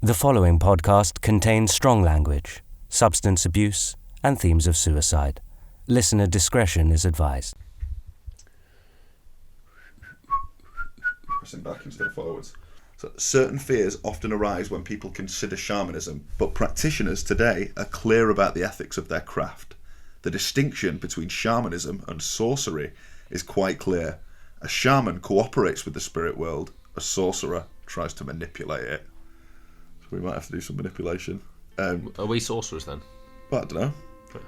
The following podcast contains strong language, substance abuse, and themes of suicide. Listener discretion is advised. Pressing back instead of forwards. So, certain fears often arise when people consider shamanism, but practitioners today are clear about the ethics of their craft. The distinction between shamanism and sorcery is quite clear. A shaman cooperates with the spirit world, a sorcerer tries to manipulate it. So we might have to do some manipulation. Are we sorcerers then? But I don't know.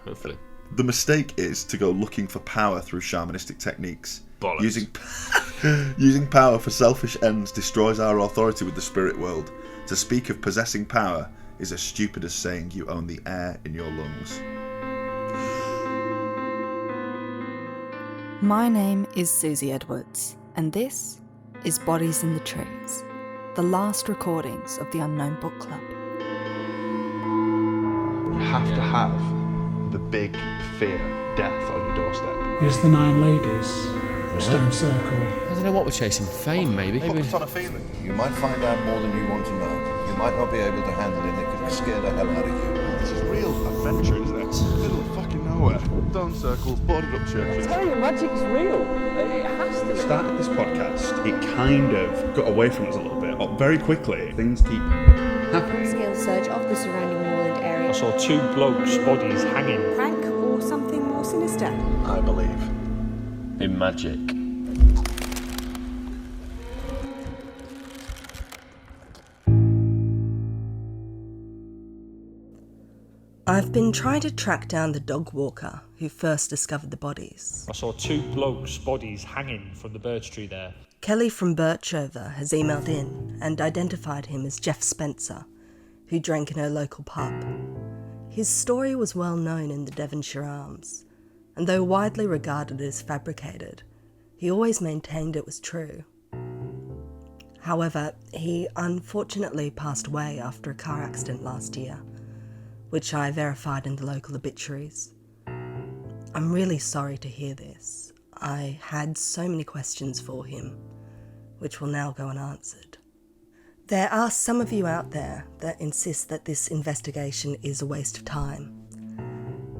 Hopefully. The mistake is to go looking for power through shamanistic techniques. Bollocks. Using power for selfish ends destroys our authority with the spirit world. To speak of possessing power is as stupid as saying you own the air in your lungs. My name is Susie Edwards, and this is Bodies in the Trees, the last recordings of the Unknown Book Club. You have to have the big fear, death on your doorstep. Here's the 9 ladies, stone circle. I don't know what we're chasing. Fame, maybe. Focus on a feeling. You might find out more than you want to know. You might not be able to handle it. It could scare the hell out of you. This is real adventure, isn't it? It's middle of fucking nowhere. Stone circles, boarded up churches. I tell you, magic's real. It has to be. Started this podcast, it kind of got away from us a little bit, but very quickly things keep happening. Scale search of the surrounding moorland area. I saw 2 blokes' bodies hanging. Prank or something more sinister. I believe In magic. I've been trying to track down the dog walker who first discovered the bodies. I saw 2 blokes' bodies hanging from the birch tree there. Kelly from Birchover has emailed in and identified him as Jeff Spencer, who drank in her local pub. His story was well known in the Devonshire Arms, and though widely regarded as fabricated, he always maintained it was true. However, he unfortunately passed away after a car accident last year, which I verified in the local obituaries. I'm really sorry to hear this. I had so many questions for him, which will now go unanswered. There are some of you out there that insist that this investigation is a waste of time,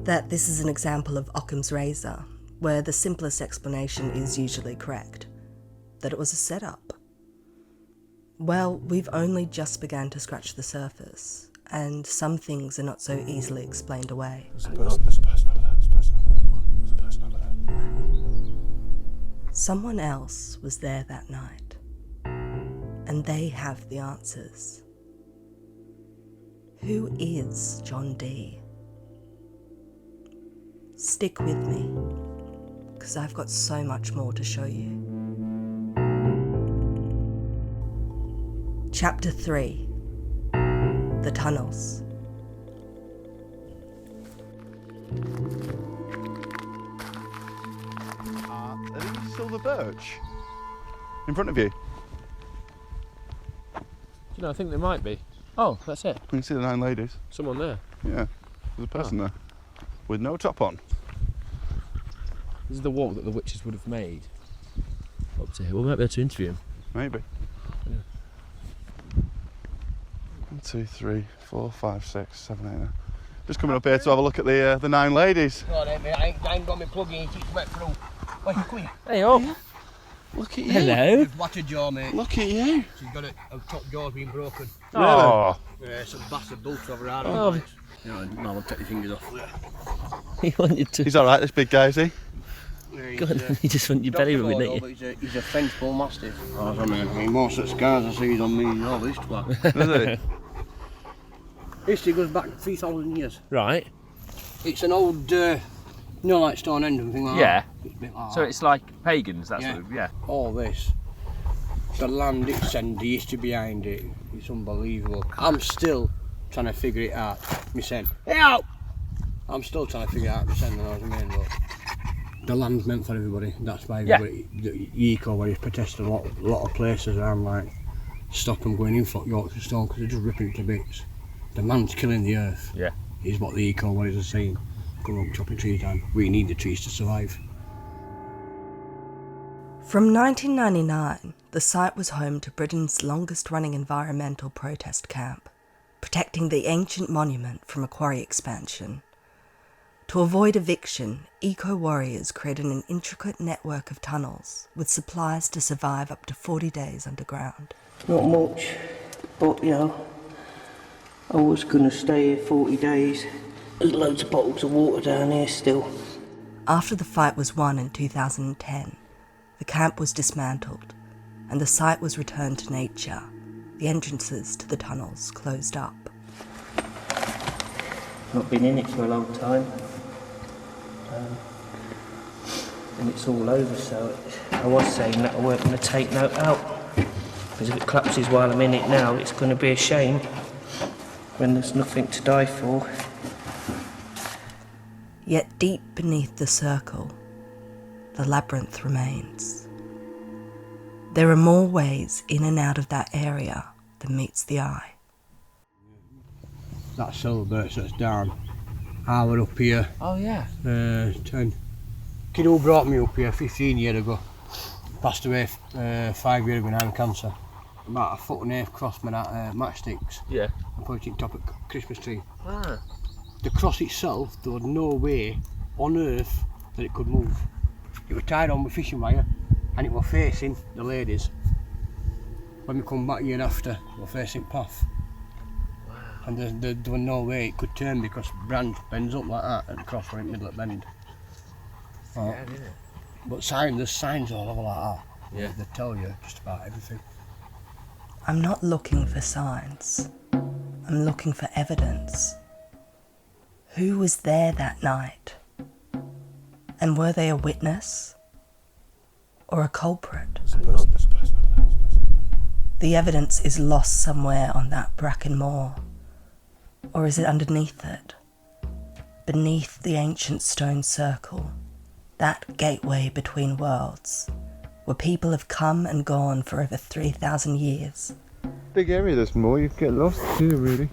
that this is an example of Occam's razor, where the simplest explanation is usually correct, that it was a setup. Well, we've only just begun to scratch the surface, and some things are not so easily explained away. There's a person over there. There's a person over there. There's a person over there. Someone else was there that night, and they have the answers. Who is John D? Stick with me, because I've got so much more to show you. Chapter 3. The Tunnels. Are these silver birch in front of you? You know, I think there might be. Oh, that's it. You can see the 9 ladies. Someone there. Yeah, there's a person there with no top on. This is the walk that the witches would have made up to here. We might be able to interview him. Maybe. Yeah. 1, 2, 3, 4, 5, 6, 7, 8, 9. Just coming up here to have a look at the 9 ladies. God, I ain't got my plug in, it's wet through. Wait, come here. Hey, up. Look at you. Hello. Watch her jaw, mate. Look at you. She's got a top jaw being broken. Oh. Yeah, some bastard bolts over her Oh. arm. You know, now I'll take your fingers off. He wanted to. He's alright, this big guy, is he? Yeah, God, he just want your belly rubbing, don't you? But he's a French bull mastiff. Oh, I mean, most of the scars I see on me, all this twat. Is he? History goes back 3,000 years. Right. It's an old, like Stonehenge and thing like Yeah. that. It's a bit like So that. it's like pagans, that Yeah. sort of, yeah. All this, the land it's and the history behind it, it's unbelievable. I'm still trying to figure it out. Me saying, hey out! I'm still trying to figure it out myself, you know what I mean? But the land's meant for everybody. That's why everybody, the eco where he's protested a lot of places around, like stop them going in for Yorkshire Stone because they're just ripping it to bits. The man's killing the earth. Yeah. Is what the eco warriors are saying. Come up chopping trees down. We need the trees to survive. From 1999, the site was home to Britain's longest-running environmental protest camp, protecting the ancient monument from a quarry expansion. To avoid eviction, eco-warriors created an intricate network of tunnels with supplies to survive up to 40 days underground. Not much, but I was going to stay here 40 days. There's loads of bottles of water down here still. After the fight was won in 2010, the camp was dismantled and the site was returned to nature. The entrances to the tunnels closed up. Not been in it for a long time. And it's all over, so I was saying that I weren't going to take no out. Because if it collapses while I'm in it now, it's going to be a shame when there's nothing to die for. Yet deep beneath the circle, the labyrinth remains. There are more ways in and out of that area than meets the eye. That silver birch that's down. I were up here. Oh yeah. 10. Kid who brought me up here 15 years ago. Passed away 5 years ago now with cancer. About a foot and a half cross with matchsticks. Yeah. And put it on top of Christmas tree. Ah. The cross itself, there was no way on earth that it could move. It was tied on with fishing wire and it was facing the ladies. When we come back year after, it was facing path. Wow. And there was no way it could turn because branch bends up like that and the cross were in the middle of the bend. Yeah, didn't it? But there's signs all over like that. Yeah. They tell you just about everything. I'm not looking for signs. I'm looking for evidence. Who was there that night? And were they a witness? Or a culprit? The evidence is lost somewhere on that bracken moor. Or is it underneath it? Beneath the ancient stone circle, that gateway between worlds, where people have come and gone for over 3,000 years. Big area, this moor, you get lost too, really.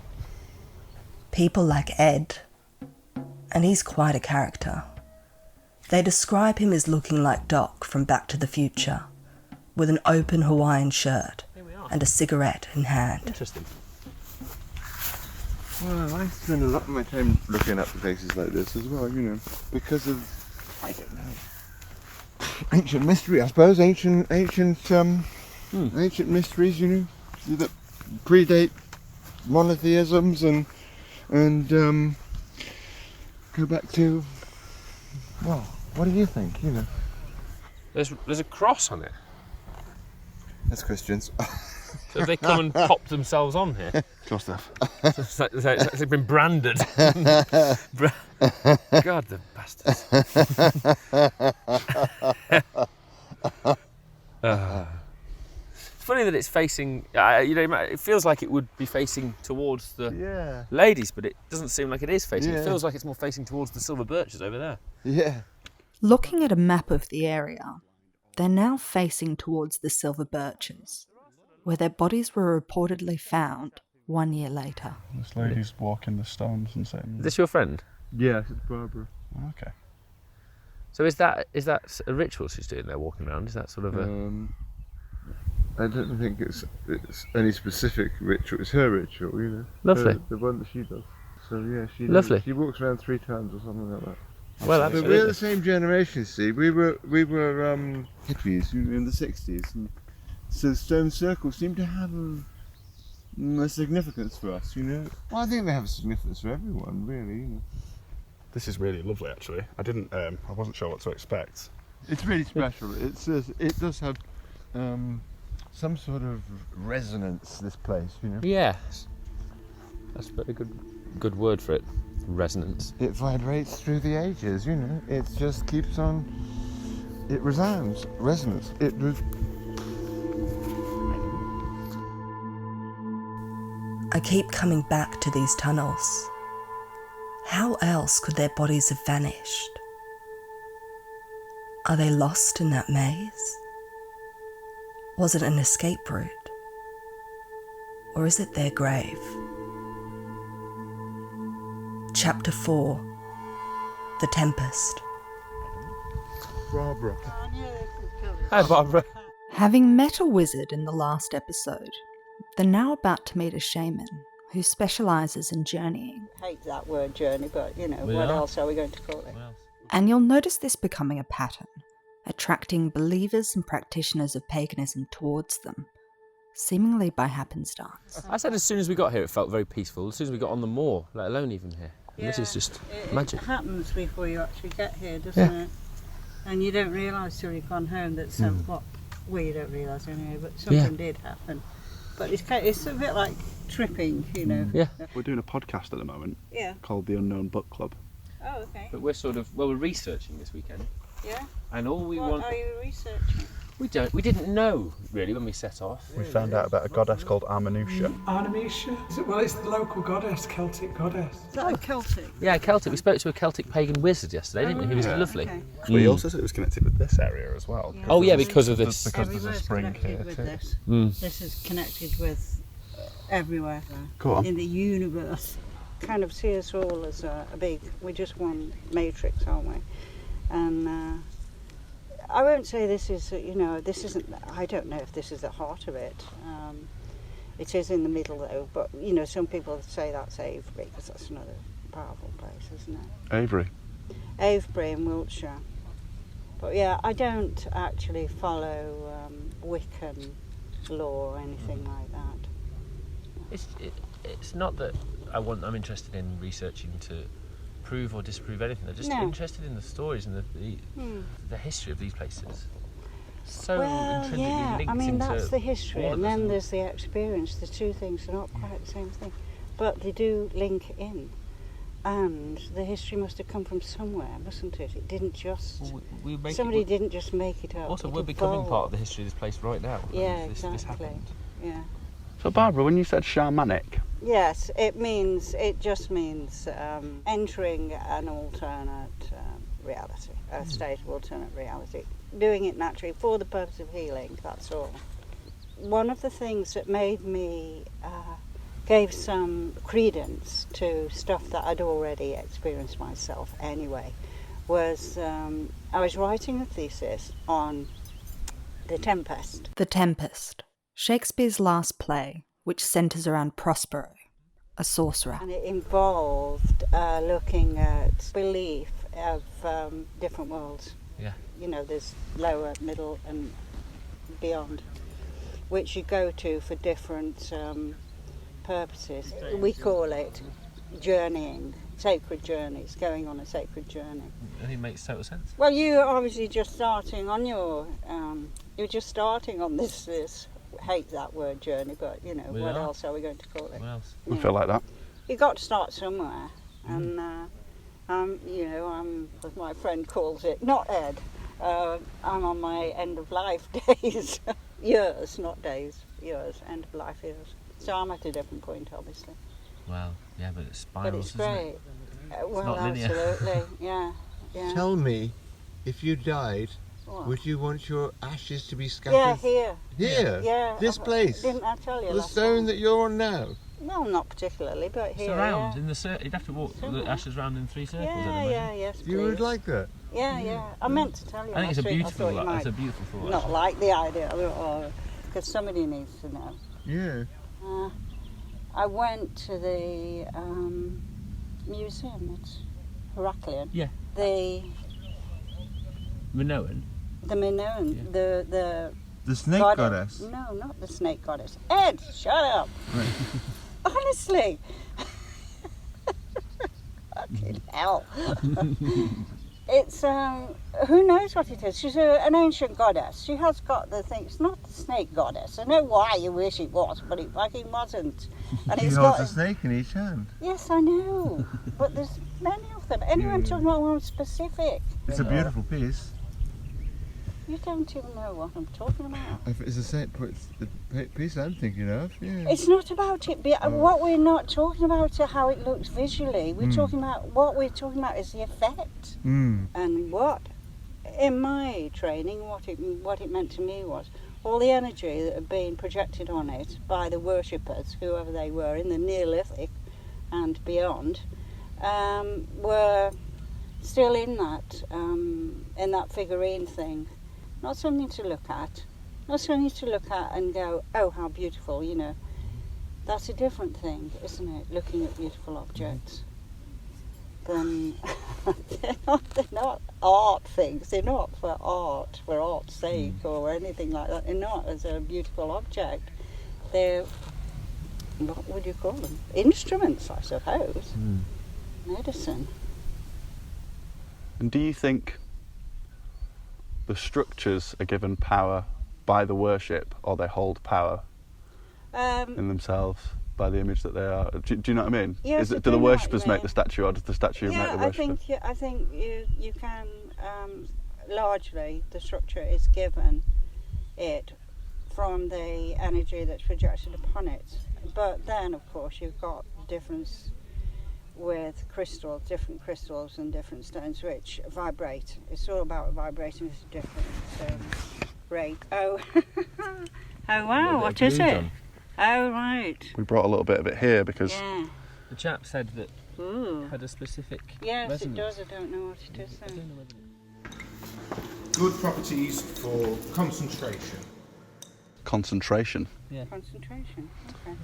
People like Ed, and he's quite a character. They describe him as looking like Doc from Back to the Future, with an open Hawaiian shirt and a cigarette in hand. Interesting. Well, I spend a lot of my time looking at places like this as well, because of, I don't know, ancient mystery, I suppose, ancient mysteries, that predate monotheisms and go back to, well, what do you think, There's a cross on it. That's Christians. So they come and pop themselves on here. Sure stuff. It's actually been branded. God, the bastards. It's funny that it's facing, it feels like it would be facing towards the ladies, but it doesn't seem like it is facing. It feels like it's more facing towards the silver birches over there. Yeah. Looking at a map of the area, they're now facing towards the silver birches, where their bodies were reportedly found 1 year later. This lady's walking the stones and saying... Is this your friend? Yeah, it's Barbara. Okay. So is that a ritual she's doing there, walking around? Is that sort of a... I don't think it's any specific ritual. It's her ritual, Lovely. The one that she does. So yeah, Lovely. She walks around 3 times or something like that. Well, But absolutely. we're the same generation, see. We were hippies in the 60s, and so stone circles seem to have a significance for us, Well, I think they have a significance for everyone, really. This is really lovely, actually. I wasn't sure what to expect. It's really special. It does have some sort of resonance, this place, Yes. That's a very good word for it. Resonance. It vibrates through the ages, It just keeps on. It resounds. Resonance. I keep coming back to these tunnels. How else could their bodies have vanished? Are they lost in that maze? Was it an escape route? Or is it their grave? Chapter 4. The Tempest. Barbara. Hi, Barbara. Having met a wizard in the last episode, they're now about to meet a shaman who specialises in journeying. I hate that word journey, but, what else are we going to call it? And you'll notice this becoming a pattern, attracting believers and practitioners of paganism towards them, seemingly by happenstance. I said as soon as we got here it felt very peaceful, as soon as we got on the moor, let alone even here. And this is just magic. It happens before you actually get here, doesn't it? And you don't realise till you've gone home that you don't realise anyway, but something did happen. But it's a bit like tripping, Yeah. We're doing a podcast at the moment called The Unknown Book Club. Oh, okay. But we're researching this weekend. Yeah? And all we want... What are you researching? We didn't know, really, when we set off. We found out about a goddess called Armanusha. Artemisia? Well, it's the local goddess, Celtic goddess. Is that a Celtic? Yeah, Celtic. We spoke to a Celtic pagan wizard yesterday, didn't we? He was lovely. Okay. But he also said it was connected with this area as well. Yeah. Oh, yeah, because of this. Because there's a spring here with too. this. This is connected with everywhere Go on. in the universe. Kind of see us all as we're just one matrix, aren't we? And I won't say this is, this isn't, I don't know if this is the heart of it. It is in the middle though, but, some people say that's Avebury, because that's another powerful place, isn't it? Avebury in Wiltshire. But yeah, I don't actually follow Wiccan law or anything like that. It's not that I'm interested in researching to prove or disprove anything. I'm just interested in the stories and the history of these places. So intrinsically linked into that's the history, all and of then us. there's the experience. The two things are not quite the same thing, but they do link in. And the history must have come from somewhere, mustn't it? It didn't just... somebody didn't just make it up. Also, it we're becoming evolved. part of the history of this place right now. Yeah, This exactly. happened. Yeah. So Barbara, when you said shamanic, Yes, it just means entering an alternate reality, a state of alternate reality. Doing it naturally for the purpose of healing, that's all. One of the things that made me, gave some credence to stuff that I'd already experienced myself anyway, was I was writing a thesis on The Tempest. The Tempest, Shakespeare's last play, which centres around Prospero, a sorcerer. And it involved looking at belief of different worlds. Yeah. There's lower, middle and beyond, which you go to for different purposes. We call it journeying, sacred journeys, going on a sacred journey. I think it makes total sense. Well, you're obviously just starting on this hate that word journey, but what else are we going to call it? What else? I feel like that. You've got to start somewhere, and I'm, as my friend calls it, not Ed, I'm on my end of life days, years, not days, years, end of life years. So I'm at a different point, obviously. Well, yeah, but it's spirals, But it's isn't great. it? Well, not linear. absolutely, yeah. Tell me, if you died, What? would you want your ashes to be scattered? Yeah, here. Here? Yeah. This place? Didn't I tell you The last stone time? that you're on now? Well, not particularly, but It's here. around yeah. in the circle. You'd have to walk the ashes round in 3 circles. I'd Yeah, imagine. yes, please. You would like that? Yeah. I meant to tell you. I think it's a last week. beautiful. I thought you It's a might beautiful thought. not actually. like the idea, because somebody needs to know. Yeah. I went to the museum. It's Heraclean. Yeah. The Minoan. Minoan. The snake goddess. goddess? No, not the snake goddess. Ed, shut up. Honestly. Fucking hell. It's, who knows what it is? She's an ancient goddess. She has got the thing. It's not the snake goddess. I know why you wish it was, but it fucking wasn't. And He it's holds got a snake in each hand. Yes, I know. But there's many of them. Anyone talking about one specific? It's a beautiful piece. You don't even know what I'm talking about. If it's the piece I'm thinking of, yeah. It's not about it. What we're not talking about is how it looks visually. We're talking about what we're talking about is the effect. And what, in my training, what it meant to me was all the energy that had been projected on it by the worshippers, whoever they were, in the Neolithic and beyond, were still in that figurine thing. Not something to look at. Not something to look at and go, oh, how beautiful, That's a different thing, isn't it? Looking at beautiful objects. Then they're not art things. They're not for art's sake or anything like that. They're not as a beautiful object. They're, what would you call them? Instruments, I suppose. Medicine. And do you think the structures are given power by the worship, or they hold power in themselves by the image that they are? Do you know what I mean? Yes, do the worshippers make the statue, or does the statue make the worshippers? I think you can, largely, the structure is given it from the energy that's projected upon it. But then, of course, you've got difference with different crystals and different stones which vibrate. It's all about vibrating with a different rate. Oh, oh wow, what is it? Oh, right. We brought a little bit of it here because the chap said that had a specific Yes, resonance. it does. I don't know what it is then. Good properties for concentration. Concentration? Yeah. Concentration, okay.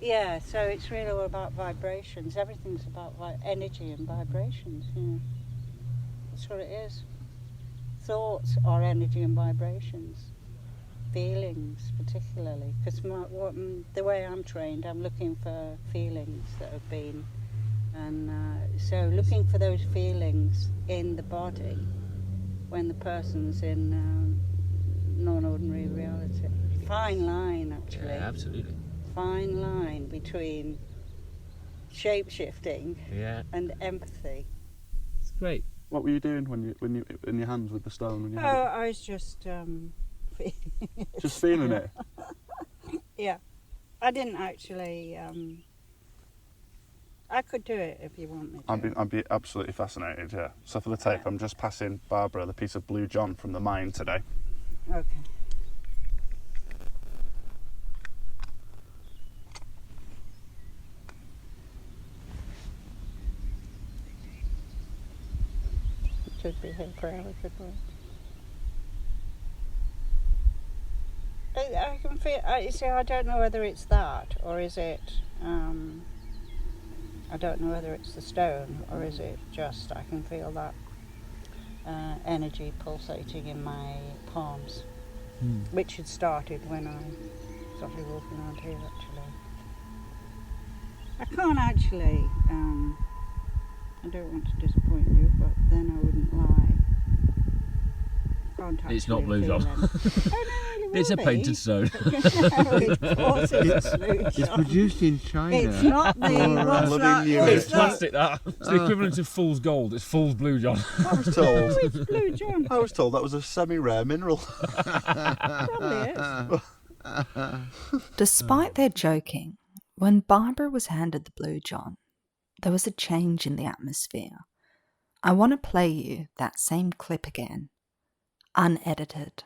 Yeah, so it's really all about vibrations. Everything's about energy and vibrations. Yeah. That's what it is. Thoughts are energy and vibrations. Feelings, particularly. Because the way I'm trained, I'm looking for feelings that have been. And so looking for those feelings in the body when the person's in non-ordinary reality. Fine line, actually. Yeah, absolutely. Fine line between shape-shifting and empathy. It's great. What were you doing when you in your hands with the stone? When you had it? I was just feeling it. Just feeling it? Yeah. I didn't actually... I could do it if you want me to. I'd be absolutely fascinated, yeah. So for the tape, I'm just passing Barbara the piece of Blue John from the mine today. Okay. Should be here forever, couldn't we? I can feel. You see, I don't know whether it's that or is it. I don't know whether it's the stone or is it just I can feel that energy pulsating in my palms, which had started when I started walking around here. Actually, I can't actually. I don't want to disappoint you, but then I wouldn't lie. Can't It's not Blue feel John. anything. Oh, no, it It's a will painted be. stone. No, of course it's Blue It's John. produced in China. It's not the what's that? It's plastic, that. It's the equivalent of fool's gold. It's fool's Blue John. I was told. Oh, it's Blue John. I was told that was a semi-rare mineral. Probably is. Despite their joking, when Barbara was handed the Blue John, there was a change in the atmosphere. I want to play you that same clip again, unedited.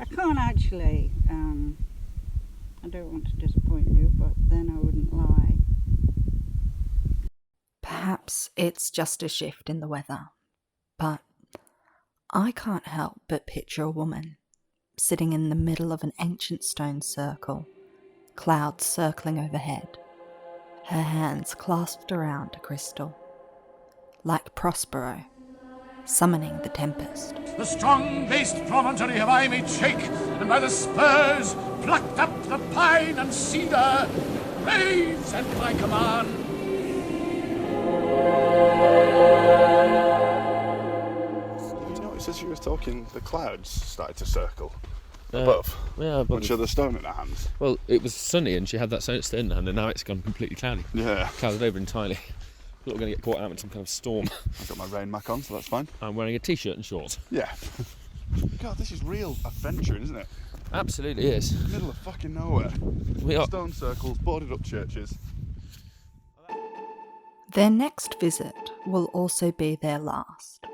I can't actually. I don't want to disappoint you, but then I wouldn't lie. Perhaps it's just a shift in the weather, but I can't help but picture a woman sitting in the middle of an ancient stone circle, clouds circling overhead, her hands clasped around a crystal, like Prospero, summoning the tempest. The strong-based promontory of I may shake, and by the spurs plucked up the pine and cedar, raise at my command. You notice as you were talking, the clouds started to circle Yeah, above. Yeah, above. Which had the stone in her hands. Well, it was sunny and she had that stone in her hand, and now it's gone completely cloudy. Yeah. Clouded over entirely. Look, we're going to get caught out in some kind of storm. I've got my rain mac on, so that's fine. I'm wearing a t-shirt and shorts. Yeah. God, this is real adventuring, isn't it? Absolutely is. Middle of fucking nowhere. We are. Stone circles, boarded up churches. Their next visit will also be their last.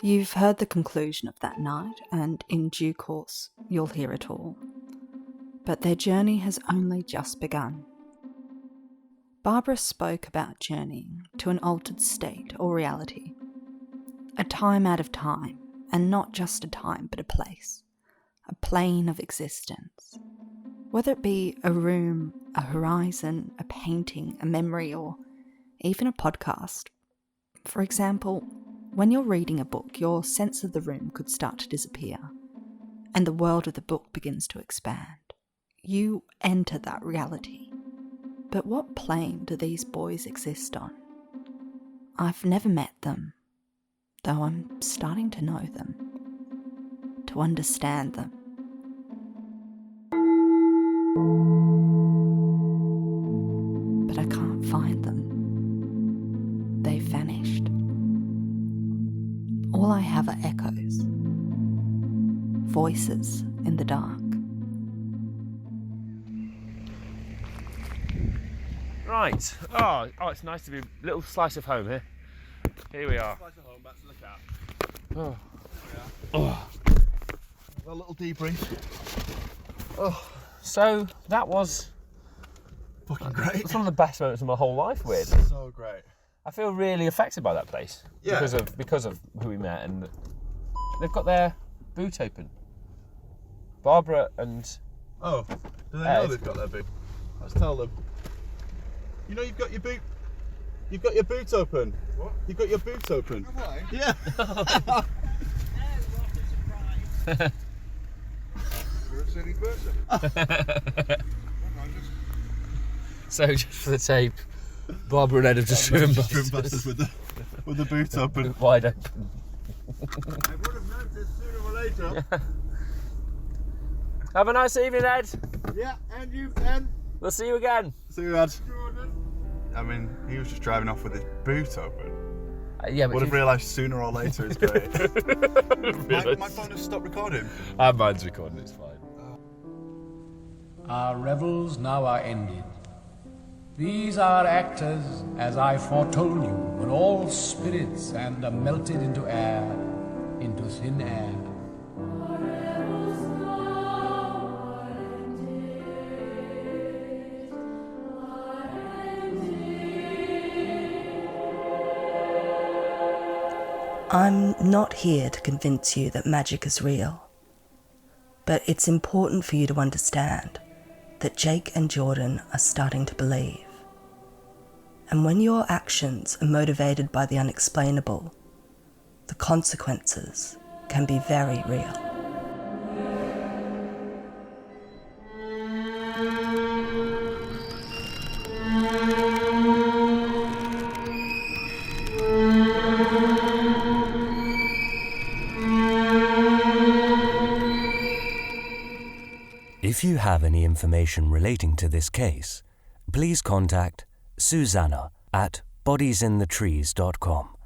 You've heard the conclusion of that night, and in due course, you'll hear it all. But their journey has only just begun. Barbara spoke about journeying to an altered state or reality. A time out of time, and not just a time but a place. A plane of existence. Whether it be a room, a horizon, a painting, a memory, or even a podcast. For example, when you're reading a book, your sense of the room could start to disappear, and the world of the book begins to expand. You enter that reality. But what plane do these boys exist on? I've never met them, though I'm starting to know them, to understand them. But I can't find them. They've vanished. All I have are echoes, voices in the dark. Right. Oh, it's nice to be a little slice of home here. Here we are. Slice of home, back to the cat. Oh. Oh. A little debrief. Oh. So that was fucking great. It's one of the best moments of my whole life, weird. So great. I feel really affected by that place. Yeah. Because of who we met, and they've got their boot open. Barbara and Oh, do they Ed. know they've got their boot? Let's tell them. You know you've got your boot. You've got your boot open. What? You've got your boot open. Have I? Yeah. You're a silly person. So just for the tape, Barbara and Ed have just driven past us with the boot open. Wide open. I would have noticed sooner or later. Have a nice evening, Ed. Yeah, and you, Ed. We'll see you again. See you, Ed. Jordan. I mean, he was just driving off with his boot open. Yeah, but would have realised sooner or later is great. my phone has stopped recording. Mine's recording, it's fine. Our revels now are ended. These are actors, as I foretold you, when all spirits and are melted into air, into thin air. I'm not here to convince you that magic is real, but it's important for you to understand that Jake and Jordan are starting to believe. And when your actions are motivated by the unexplainable, the consequences can be very real. If you have any information relating to this case, please contact Susanna at bodiesinthetrees.com.